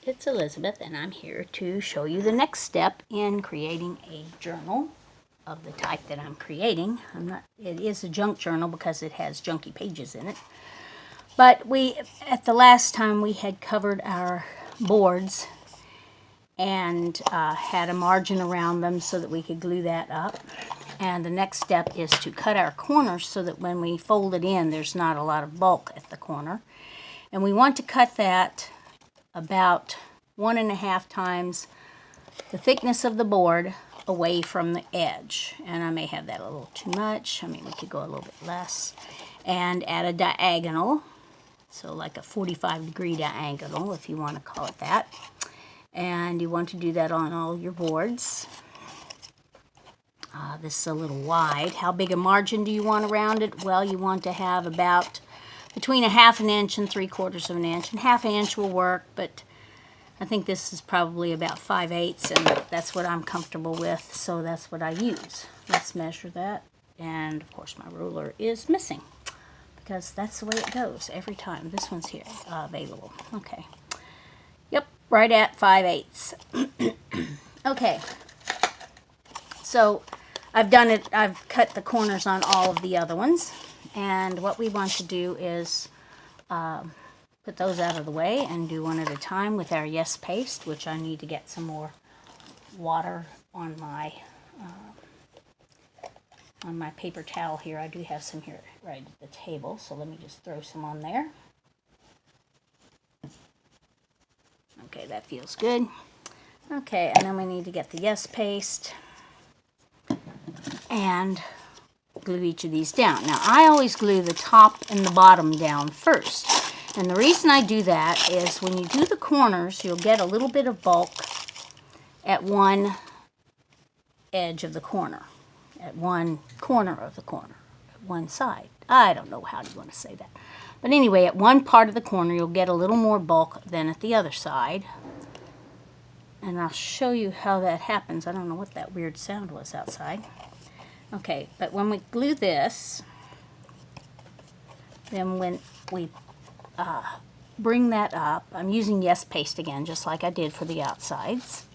It's Elizabeth, and I'm here to show you the next step in creating a journal of the type that I'm creating. It is a junk journal because it has junky pages in it. But at the last time, we had covered our boards and had a margin around them so that we could glue that up. And the next step is to cut our corners so that when we fold it in, there's not a lot of bulk at the corner. And we want to cut that about 1.5 times the thickness of the board away from the edge. And I may have that a little too much. I mean, we could go a little bit less. And at a diagonal, so like a 45-degree diagonal, if you want to call it that. And you want to do that on all your boards. This is a little wide. How big a margin do you want around it? Well, you want to have about between 1/2 inch and 3/4 of an inch. And 1/2 inch will work, but I think this is probably about 5/8, and that's what I'm comfortable with, so that's what I use. Let's measure that. And of course my ruler is missing because that's the way it goes every time. This one's here available. Okay. Yep, right at 5/8. Okay. So I've done it. I've cut the corners on all of the other ones. And what we want to do is put those out of the way and do one at a time with our Yes paste, which I need to get some more water on my paper towel here. I do have some here right at the table, so let me just throw some on there. Okay, that feels good. Okay, and then we need to get the Yes paste and glue each of these down. Now, I always glue the top and the bottom down first. And the reason I do that is when you do the corners, you'll get a little bit of bulk at one edge of the corner, at one corner of the corner, at one side. I don't know how you want to say that. But anyway, at one part of the corner, you'll get a little more bulk than at the other side. And I'll show you how that happens. I don't know what that weird sound was outside. Okay, but when we glue this, then when we bring that up, I'm using Yes paste again, just like I did for the outsides.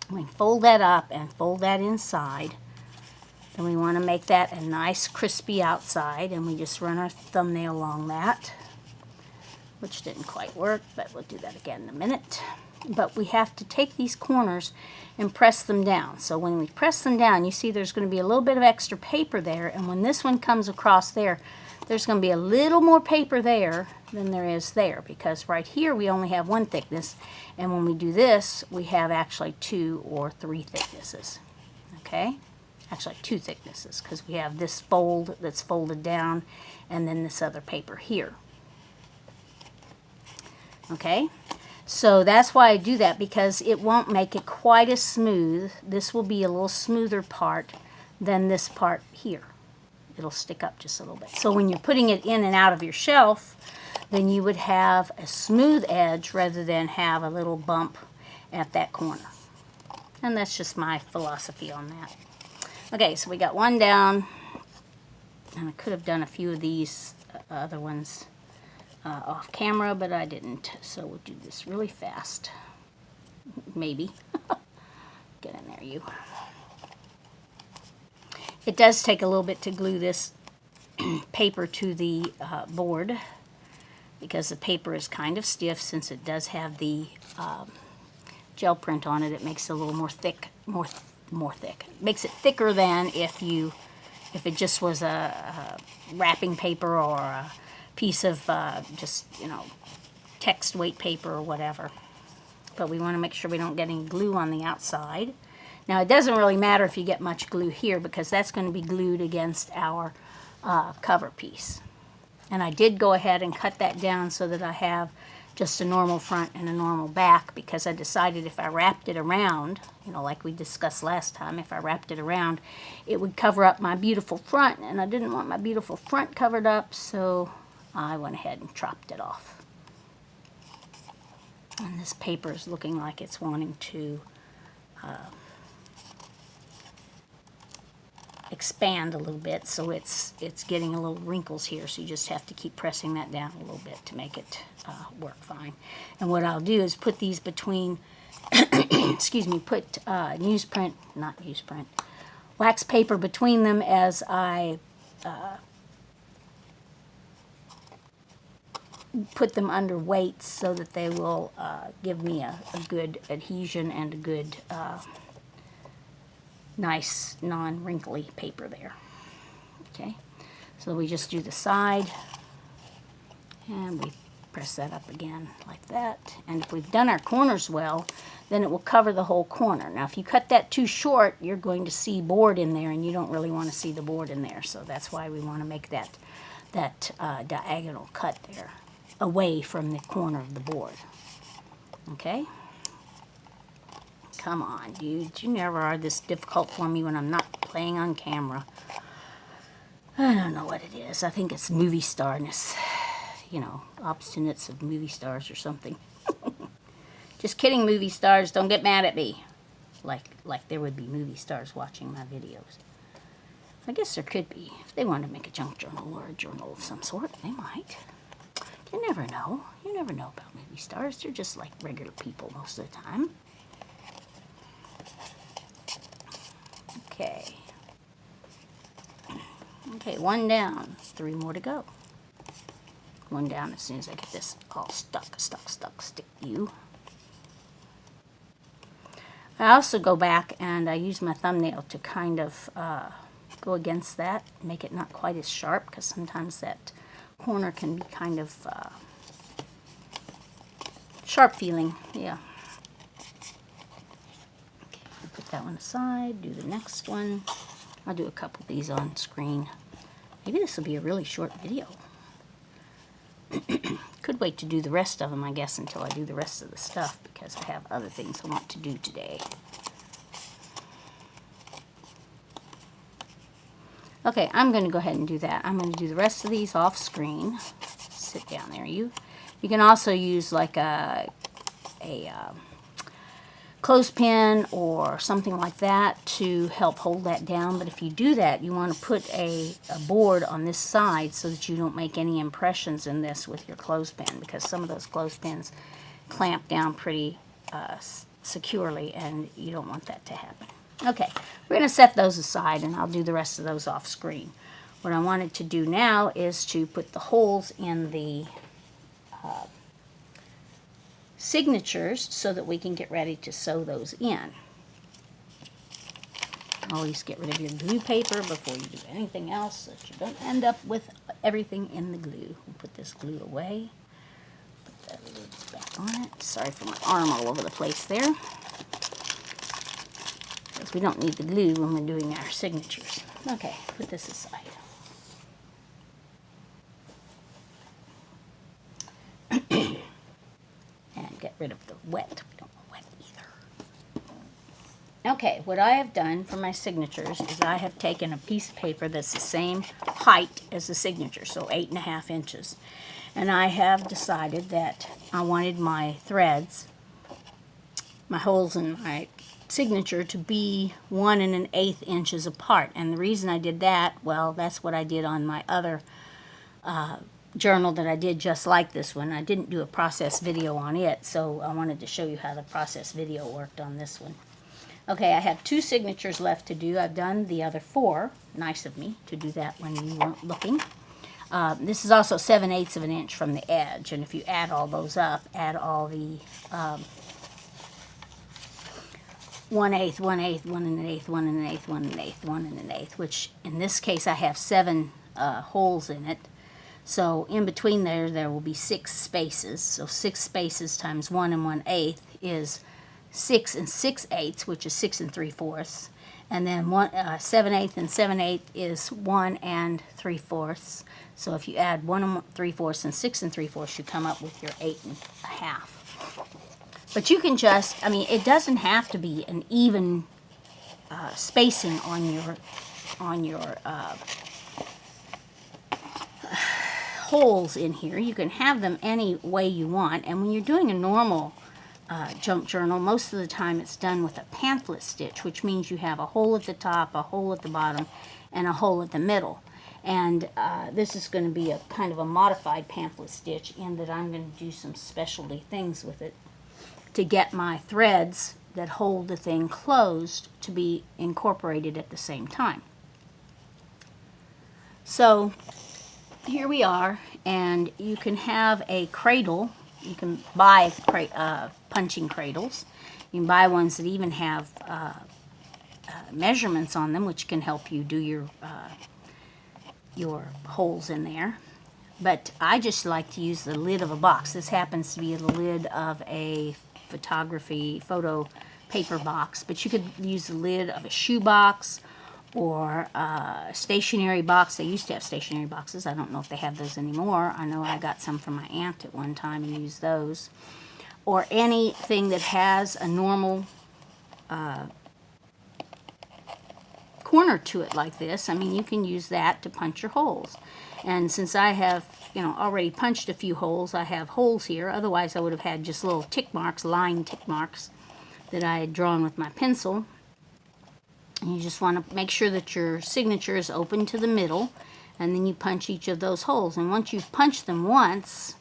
We fold that up and fold that inside. Then we want to make that a nice crispy outside, and we just run our thumbnail along that, which didn't quite work, but we'll do that again in a minute. But we have to take these corners and press them down. So when we press them down, you see there's going to be a little bit of extra paper there, and when this one comes across there, there's going to be a little more paper there than there is there, because right here we only have one thickness, and when we do this, we have actually 2 or 3 thicknesses. Okay? Actually 2 thicknesses, because we have this fold that's folded down, and then this other paper here. Okay? So that's why I do that, because it won't make it quite as smooth. This will be a little smoother part than this part here. It'll stick up just a little bit. So when you're putting it in and out of your shelf, then you would have a smooth edge rather than have a little bump at that corner. And that's just my philosophy on that. Okay, so we got one down, and I could have done a few of these other ones off camera, but I didn't, so we'll do this really fast. Maybe. Get in there, you. It does take a little bit to glue this paper to the board, because the paper is kind of stiff since it does have the gel print on it. It makes it a little more thick, more thick. It makes it thicker than if it just was a wrapping paper or a piece of just, text weight paper or whatever. But we want to make sure we don't get any glue on the outside. Now, it doesn't really matter if you get much glue here, because that's going to be glued against our cover piece. And I did go ahead and cut that down so that I have just a normal front and a normal back, because I decided if I wrapped it around, like we discussed last time, if I wrapped it around, it would cover up my beautiful front, and I didn't want my beautiful front covered up, so I went ahead and chopped it off. And this paper is looking like it's wanting to expand a little bit, so it's getting a little wrinkles here, so you just have to keep pressing that down a little bit to make it work fine. And what I'll do is put these between excuse me, put wax paper between them as I put them under weights, so that they will give me a good adhesion and a good nice non-wrinkly paper there. Okay, so we just do the side and we press that up again like that. And if we've done our corners well, then it will cover the whole corner. Now if you cut that too short, you're going to see board in there, and you don't really want to see the board in there. So that's why we want to make that diagonal cut there away from the corner of the board. Okay? Come on, dude. You never are this difficult for me when I'm not playing on camera. I don't know what it is. I think it's movie starness. You know, obstinates of movie stars or something. Just kidding, movie stars. Don't get mad at me. Like there would be movie stars watching my videos. I guess there could be. If they wanted to make a junk journal or a journal of some sort, they might. You never know. You never know about movie stars. They're just like regular people most of the time. Okay. Okay, one down. 3 more to go. One down as soon as I get this all stuck, stick you. I also go back and I use my thumbnail to kind of go against that, make it not quite as sharp, because sometimes that corner can be kind of sharp feeling, yeah. Okay, put that one aside, do the next one. I'll do a couple of these on screen. Maybe this will be a really short video. Could wait to do the rest of them, I guess, until I do the rest of the stuff, because I have other things I want to do today. Okay, I'm going to go ahead and do that. I'm going to do the rest of these off screen. Sit down there. You can also use like a clothespin or something like that to help hold that down. But if you do that, you want to put a board on this side so that you don't make any impressions in this with your clothespin, because some of those clothespins clamp down pretty securely, and you don't want that to happen. Okay, we're going to set those aside, and I'll do the rest of those off screen. What I wanted to do now is to put the holes in the signatures so that we can get ready to sew those in. Always get rid of your glue paper before you do anything else, so that you don't end up with everything in the glue. We'll put this glue away. Put that lid back on it. Sorry for my arm all over the place there. Because we don't need the glue when we're doing our signatures. Okay, put this aside. And get rid of the wet. We don't want wet either. Okay, what I have done for my signatures is I have taken a piece of paper that's the same height as the signature, so 8.5 inches. And I have decided that I wanted my threads, my holes in my signature, to be 1 1/8 inches apart. And the reason I did that, well, that's what I did on my other journal that I did just like this one. I didn't do a process video on it, so I wanted to show you how the process video worked on this one. Okay, I have 2 signatures left to do. I've done the other 4. Nice of me to do that when you weren't looking. This is also 7/8 of an inch from the edge, and if you add all those up, add all the 1/8, 1/8, 1 1/8, 1 1/8, 1 1/8, 1 1/8, which in this case I have 7 holes in it. So in between there will be 6 spaces. So 6 spaces times 1 1/8 is 6 6/8, which is 6 3/4. And then 7/8 and 7/8 is 1 3/4. So if you add 1 3/4 and 6 3/4, you come up with your 8.5. But you can just, I mean, it doesn't have to be an even spacing on your holes in here. You can have them any way you want. And when you're doing a normal junk journal, most of the time it's done with a pamphlet stitch, which means you have a hole at the top, a hole at the bottom, and a hole at the middle. And this is going to be a kind of a modified pamphlet stitch in that I'm going to do some specialty things with it to get my threads that hold the thing closed to be incorporated at the same time. So here we are, and you can have a cradle. You can buy punching cradles. You can buy ones that even have measurements on them, which can help you do your holes in there. But I just like to use the lid of a box. This happens to be the lid of a photo paper box, but you could use the lid of a shoe box or a stationery box. They used to have stationery boxes. I don't know if they have those anymore. I know I got some from my aunt at one time and used those. Or anything that has a normal corner to it like this. I mean, you can use that to punch your holes. And since I have, already punched a few holes, I have holes here. Otherwise, I would have had just little tick marks, line tick marks that I had drawn with my pencil. And you just want to make sure that your signature is open to the middle, and then you punch each of those holes. And once you've punched them once,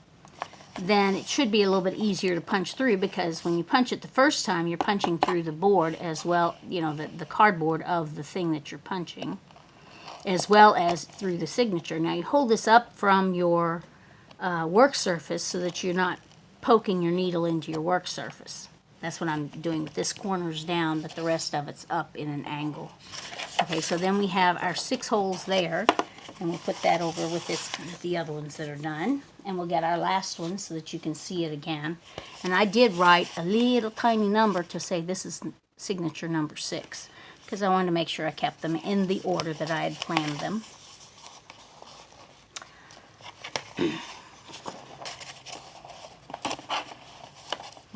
then it should be a little bit easier to punch through, because when you punch it the first time, you're punching through the board as well, the cardboard of the thing that you're punching, as well as through the signature. Now you hold this up from your work surface so that you're not poking your needle into your work surface. That's what I'm doing with this. Corner's down, but the rest of it's up in an angle. Okay, so then we have our 6 holes there, and we'll put that over with the other ones that are done. And we'll get our last one so that you can see it again. And I did write a little tiny number to say this is signature number 6, because I wanted to make sure I kept them in the order that I had planned them.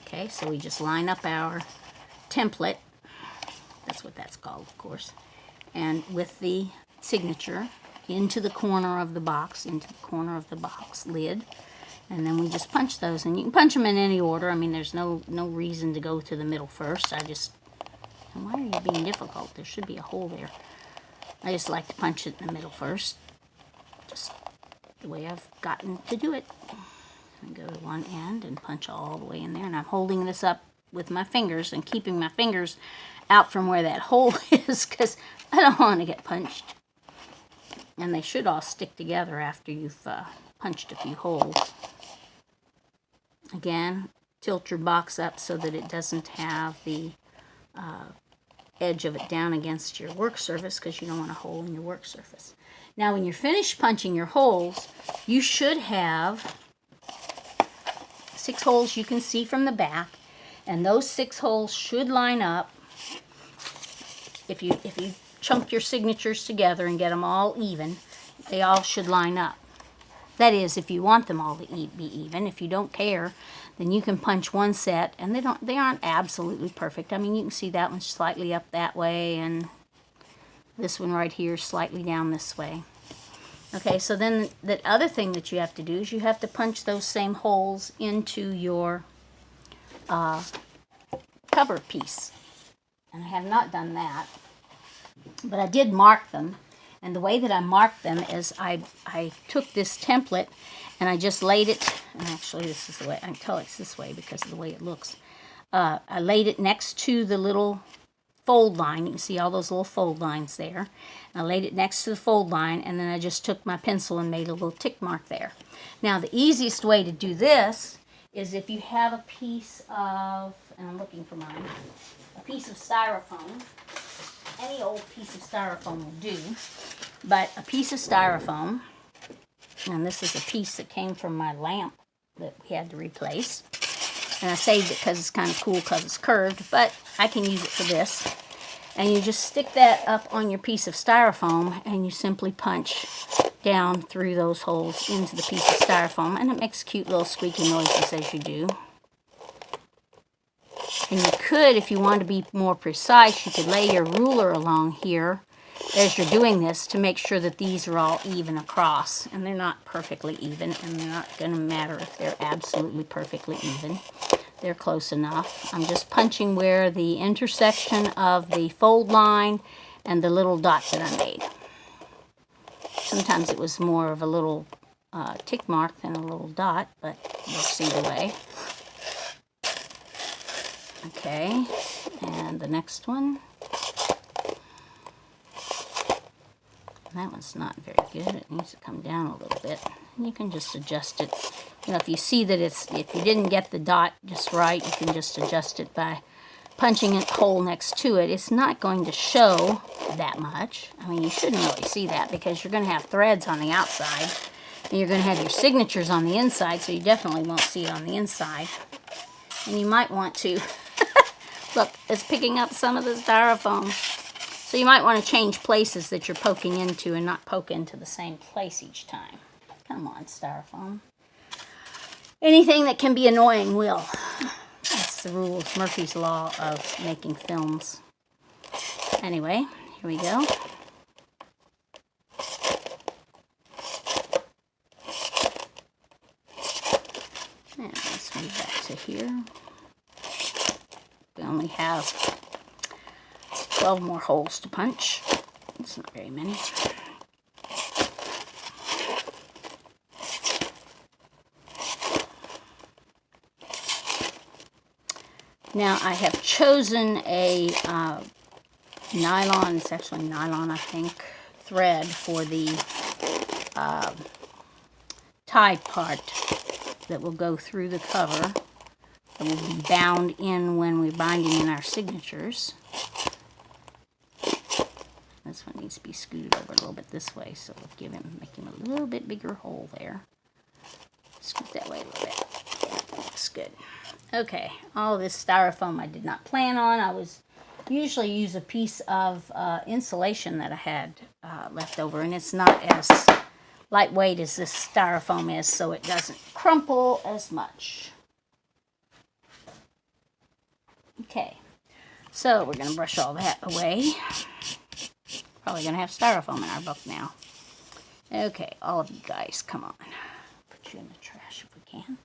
Okay, so we just line up our template. That's what that's called, of course. And with the signature into the corner of the box, lid. And then we just punch those. And you can punch them in any order. I mean, there's no reason to go to the middle first. And why are you being difficult? There should be a hole there. I just like to punch it in the middle first. Just the way I've gotten to do it. I go to one end and punch all the way in there. And I'm holding this up with my fingers and keeping my fingers out from where that hole is, because I don't want to get punched. And they should all stick together after you've punched a few holes. Again, tilt your box up so that it doesn't have the edge of it down against your work surface, because you don't want a hole in your work surface. Now, when you're finished punching your holes, you should have 6 holes you can see from the back, and those 6 holes should line up. If you chunk your signatures together and get them all even, they all should line up. That is, if you want them all to be even. If you don't care, then you can punch one set, and they aren't absolutely perfect. I mean, you can see that one's slightly up that way, and this one right here is slightly down this way. Okay, so then the other thing that you have to do is you have to punch those same holes into your cover piece. And I have not done that, but I did mark them. And the way that I marked them is I took this template and I just laid it, and actually this is the way, I can tell it's this way because of the way it looks. I laid it next to the little fold line. You can see all those little fold lines there. I laid it next to the fold line, and then I just took my pencil and made a little tick mark there. Now, the easiest way to do this is if you have a piece of, and I'm looking for mine, a piece of styrofoam. Any old piece of styrofoam will do, but a piece of styrofoam, and this is a piece that came from my lamp that we had to replace. And I saved it because it's kind of cool because it's curved, but I can use it for this. And you just stick that up on your piece of styrofoam, and you simply punch down through those holes into the piece of styrofoam, and it makes cute little squeaky noises as you do. And you could, if you want to be more precise, you could lay your ruler along here as you're doing this to make sure that these are all even across. And they're not perfectly even, and they're not going to matter if they're absolutely perfectly even. They're close enough. I'm just punching where the intersection of the fold line and the little dot that I made. Sometimes it was more of a little tick mark than a little dot, but works either way. Okay, and the next one. That one's not very good. It needs to come down a little bit. And you can just adjust it. You know, if you see that if you didn't get the dot just right, you can just adjust it by punching a hole next to it. It's not going to show that much. I mean, you shouldn't really see that because you're going to have threads on the outside and you're going to have your signatures on the inside, so you definitely won't see it on the inside. And you might want to, look, it's picking up some of the styrofoam. So you might want to change places that you're poking into and not poke into the same place each time. Come on, styrofoam. Anything that can be annoying will. That's the rules, Murphy's Law of making films. Anyway, here we go. And let's move back to here. We only have 12 more holes to punch. It's not very many. Now I have chosen a nylon, it's actually nylon I think, thread for the tied part that will go through the cover. It will be bound in when we're binding in our signatures. This one needs to be scooted over a little bit this way, so we'll make him a little bit bigger hole there. Scoot that way a little bit. That's good. Okay, all this styrofoam I did not plan on. I was usually use a piece of insulation that I had left over, and it's not as lightweight as this styrofoam is, so it doesn't crumple as much. Okay, so we're going to brush all that away. Probably going to have styrofoam in our book now. Okay, all of you guys, come on. Put you in the trash if we can.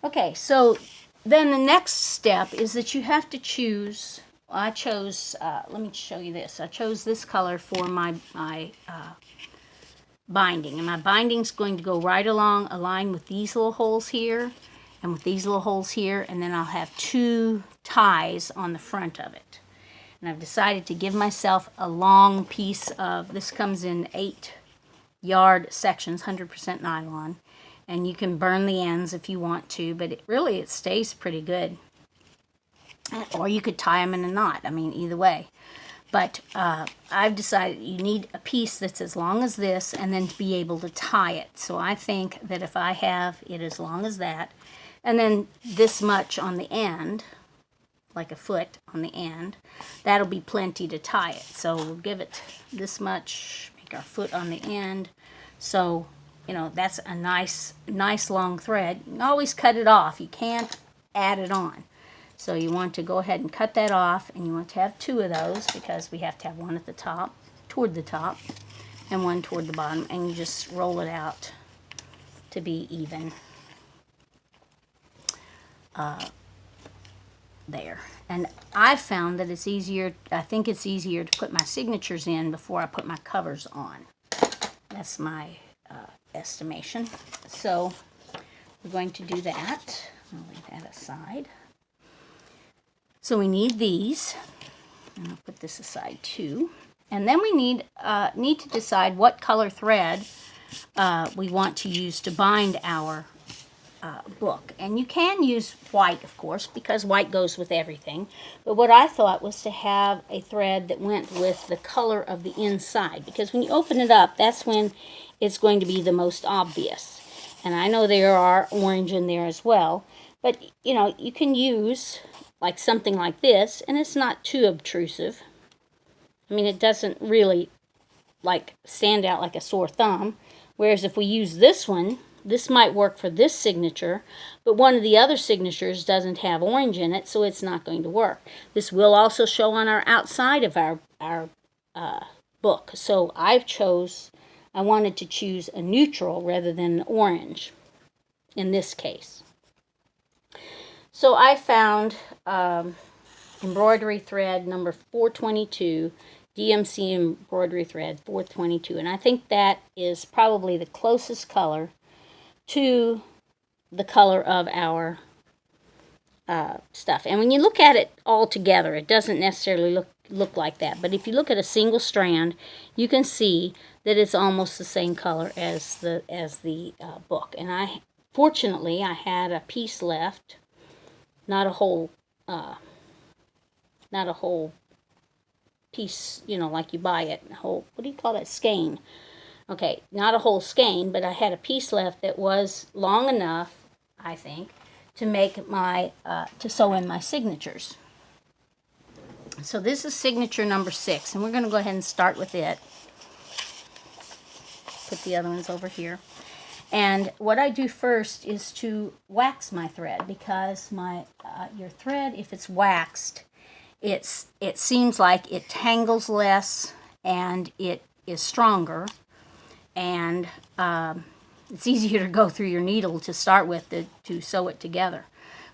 Okay, so then the next step is that you have to choose. I chose, let me show you this. I chose this color for my binding. And my binding's going to go right along a line with these little holes here and with these little holes here. And then I'll have two ties on the front of it. And I've decided to give myself a long piece of, this comes in 8-yard sections, 100% nylon. And you can burn the ends if you want to, but it stays pretty good. Or you could tie them in a knot. I mean, either way. But I've decided you need a piece that's as long as this and then be able to tie it. So I think that if I have it as long as that, and then this much on the end, like a foot on the end, that'll be plenty to tie it. So we'll give it this much, make our foot on the end. So, you know, that's a nice long thread. You can always cut it off. You can't add it on. So you want to go ahead and cut that off, and you want to have two of those because we have to have one at the top, toward the top, and one toward the bottom, and you just roll it out to be even. There. And I've found that it's easier, I think it's easier to put my signatures in before I put my covers on. That's my estimation. So we're going to do that. I'll leave that aside. So we need these, and I'll put this aside too. And then we need to decide what color thread we want to use to bind our book. And you can use white, of course, because white goes with everything. But what I thought was to have a thread that went with the color of the inside, because when you open it up, that's when it's going to be the most obvious. And I know there are orange in there as well, but you know, you can use like something like this, and it's not too obtrusive. I mean, it doesn't really like stand out like a sore thumb. Whereas if we use this one, this might work for this signature, but one of the other signatures doesn't have orange in it, so it's not going to work. This will also show on our outside of our book. So I wanted to choose a neutral rather than an orange in this case. So I found embroidery thread number 422 DMC embroidery thread 422, and I think that is probably the closest color to the color of our stuff. And when you look at it all together, it doesn't necessarily look like that. But if you look at a single strand, you can see that it's almost the same color as the book. And fortunately I had a piece left, not a whole piece, you know, like you buy it, whole, what do you call that, skein. Okay, not a whole skein, but I had a piece left that was long enough, I think, to make my, to sew in my signatures. So this is signature number 6, and we're going to go ahead and start with it. Put the other ones over here. And what I do first is to wax my thread, because your thread, if it's waxed, it seems like it tangles less and it is stronger, and it's easier to go through your needle to start with to sew it together.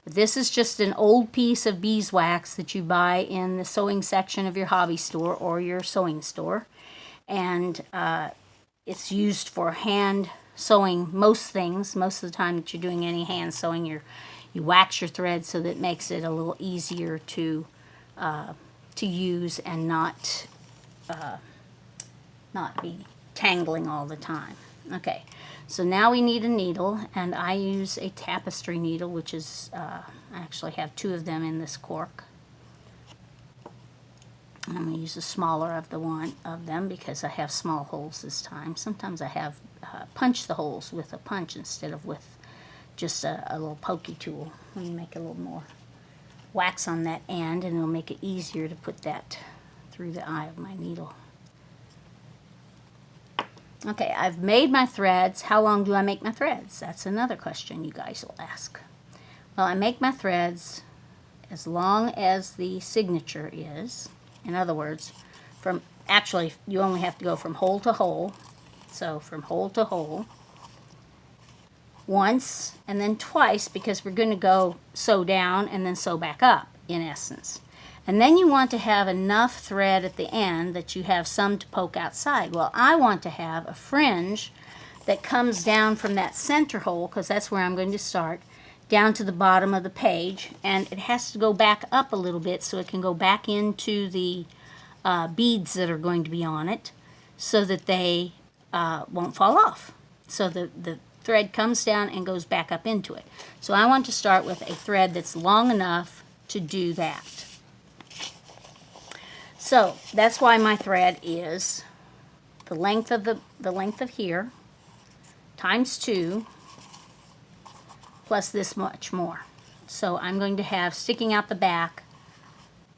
But this is just an old piece of beeswax that you buy in the sewing section of your hobby store or your sewing store, and it's used for hand sewing most things. Most of the time that you're doing any hand sewing, you wax your thread so that it makes it a little easier to use and not be tangling all the time. Okay, so now we need a needle, and I use a tapestry needle, which is, I actually have 2 of them in this cork. I'm going to use the smaller of them because I have small holes this time. Sometimes I have punched the holes with a punch instead of with just a little pokey tool. Let me make a little more wax on that end, and it'll make it easier to put that through the eye of my needle. Okay, I've made my threads. How long do I make my threads? That's another question you guys will ask. Well, I make my threads as long as the signature is. In other words, actually you only have to go from hole to hole. So from hole to hole once and then twice, because we're going to go sew down and then sew back up, in essence. And then you want to have enough thread at the end that you have some to poke outside. Well, I want to have a fringe that comes down from that center hole, because that's where I'm going to start, down to the bottom of the page, and it has to go back up a little bit so it can go back into the beads that are going to be on it, so that they won't fall off. So the thread comes down and goes back up into it. So I want to start with a thread that's long enough to do that. So that's why my thread is the length of here times 2 plus this much more. So I'm going to have, sticking out the back,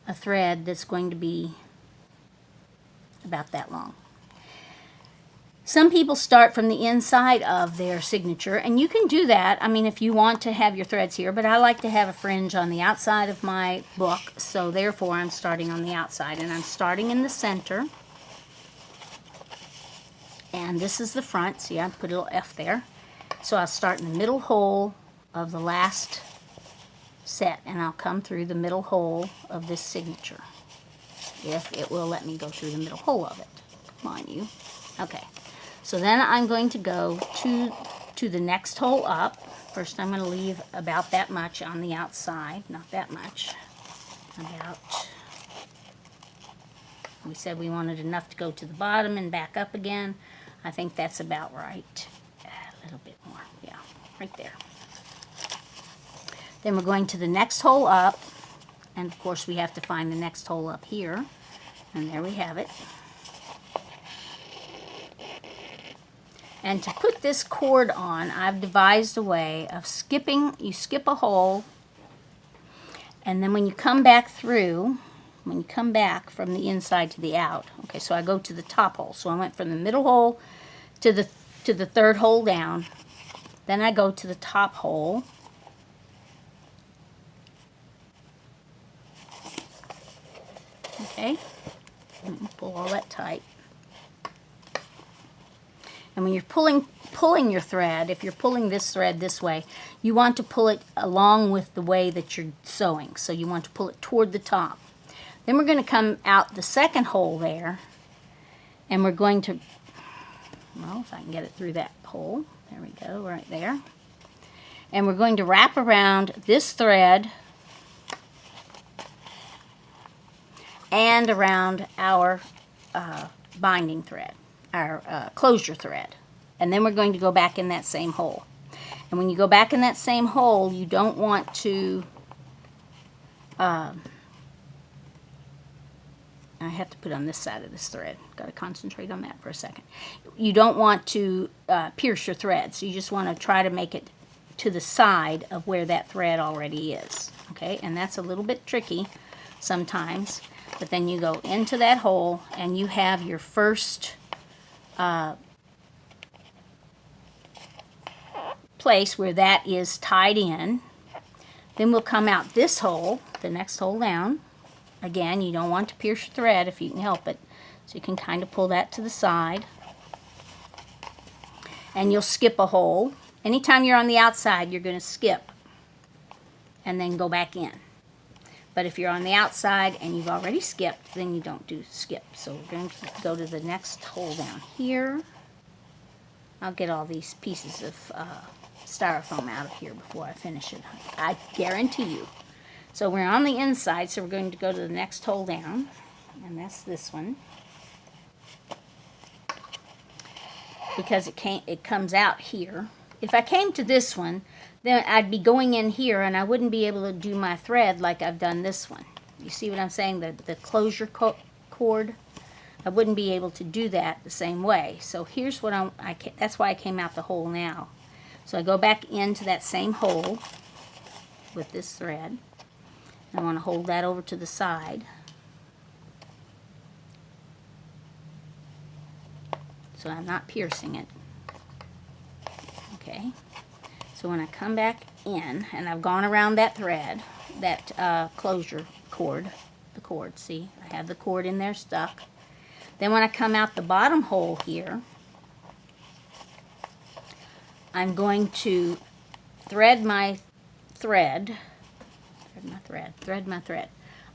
a thread that's going to be about that long. Some people start from the inside of their signature, and you can do that. I mean, if you want to have your threads here, but I like to have a fringe on the outside of my book, so therefore I'm starting on the outside, and I'm starting in the center. And this is the front. See, I put a little F there. So I'll start in the middle hole of the last set, and I'll come through the middle hole of this signature, if it will let me go through the middle hole of it. Come on, you. Okay. So then I'm going to go to the next hole up. First I'm going to leave about that much on the outside. Not that much. About, we said we wanted enough to go to the bottom and back up again. I think that's about right. A little bit more. Yeah, right there. Then we're going to the next hole up. And of course we have to find the next hole up here. And there we have it. And to put this cord on, I've devised a way of skipping. You skip a hole, and then when you come back through, when you come back from the inside to the out, okay, so I go to the top hole. So I went from the middle hole to the third hole down. Then I go to the top hole. Okay, pull all that tight. And when you're pulling your thread, if you're pulling this thread this way, you want to pull it along with the way that you're sewing. So you want to pull it toward the top. Then we're going to come out the second hole there, and we're going to, well, if I can get it through that hole, there we go, right there. And we're going to wrap around this thread and around our binding thread, our closure thread. And then we're going to go back in that same hole. And when you go back in that same hole, you don't want to, I have to put on this side of this thread. Got to concentrate on that for a second. You don't want to pierce your thread, so you just want to try to make it to the side of where that thread already is. Okay, and that's a little bit tricky sometimes, but then you go into that hole and you have your first place where that is tied in. Then we'll come out this hole, the next hole down. Again, you don't want to pierce your thread if you can help it, so you can kind of pull that to the side. And you'll skip a hole. Anytime you're on the outside, you're going to skip and then go back in. But if you're on the outside and you've already skipped, then you don't do skip. So we're going to go to the next hole down here. I'll get all these pieces of styrofoam out of here before I finish it, I guarantee you. So we're on the inside, so we're going to go to the next hole down, and that's this one. Because it comes out here. If I came to this one, then I'd be going in here and I wouldn't be able to do my thread like I've done this one. You see what I'm saying? The closure cord, I wouldn't be able to do that the same way. So here's what that's why I came out the hole now. So I go back into that same hole with this thread. I want to hold that over to the side. So I'm not piercing it. Okay. So when I come back in, and I've gone around that thread, that closure cord, the cord, see? I have the cord in there stuck. Then when I come out the bottom hole here, I'm going to thread my thread.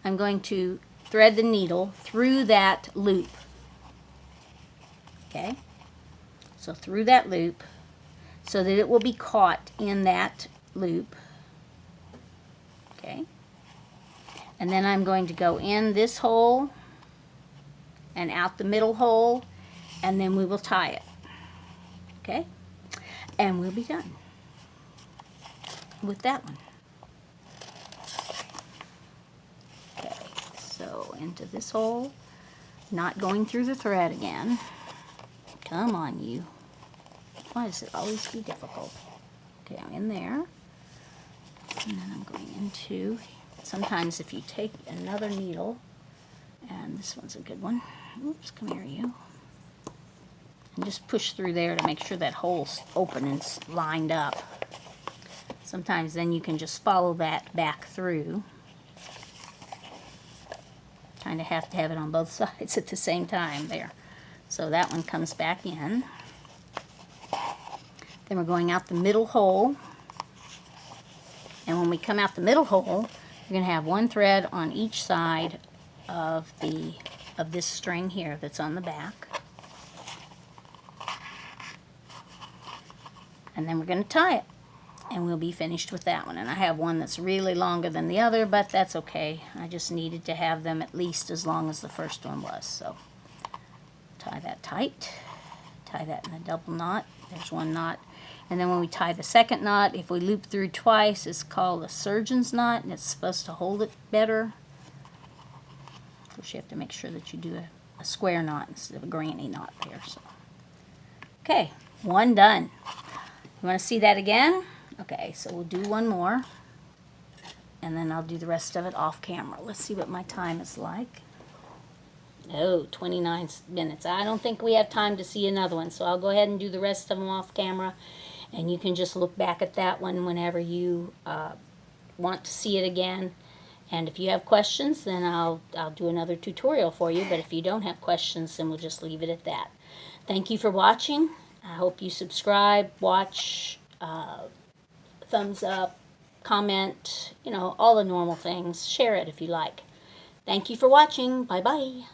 I'm going to thread the needle through that loop. Okay? So through that loop, so that it will be caught in that loop. Okay? And then I'm going to go in this hole and out the middle hole, and then we will tie it. Okay? And we'll be done with that one. Okay, so into this hole, not going through the thread again. Come on, you. Why does it always be difficult? Okay, I'm in there. And then I'm going into, sometimes if you take another needle, and this one's a good one. Oops, come here, you. And just push through there to make sure that hole's open and lined up. Sometimes then you can just follow that back through. Kind of have to have it on both sides at the same time there. So that one comes back in. Then we're going out the middle hole. And when we come out the middle hole, you're going to have one thread on each side of this string here that's on the back. And then we're going to tie it. And we'll be finished with that one. And I have one that's really longer than the other, but that's okay. I just needed to have them at least as long as the first one was. So tie that tight. Tie that in a double knot. There's one knot. And then when we tie the second knot, if we loop through twice, it's called a surgeon's knot, and it's supposed to hold it better. Of course, you have to make sure that you do a square knot instead of a granny knot there. So. Okay, one done. You want to see that again? Okay, so we'll do one more, and then I'll do the rest of it off camera. Let's see what my time is like. Oh, 29 minutes. I don't think we have time to see another one, so I'll go ahead and do the rest of them off camera, and you can just look back at that one whenever you want to see it again. And if you have questions, then I'll do another tutorial for you, but if you don't have questions, then we'll just leave it at that. Thank you for watching. I hope you subscribe, watch, thumbs up, comment, you know, all the normal things. Share it if you like. Thank you for watching. Bye-bye.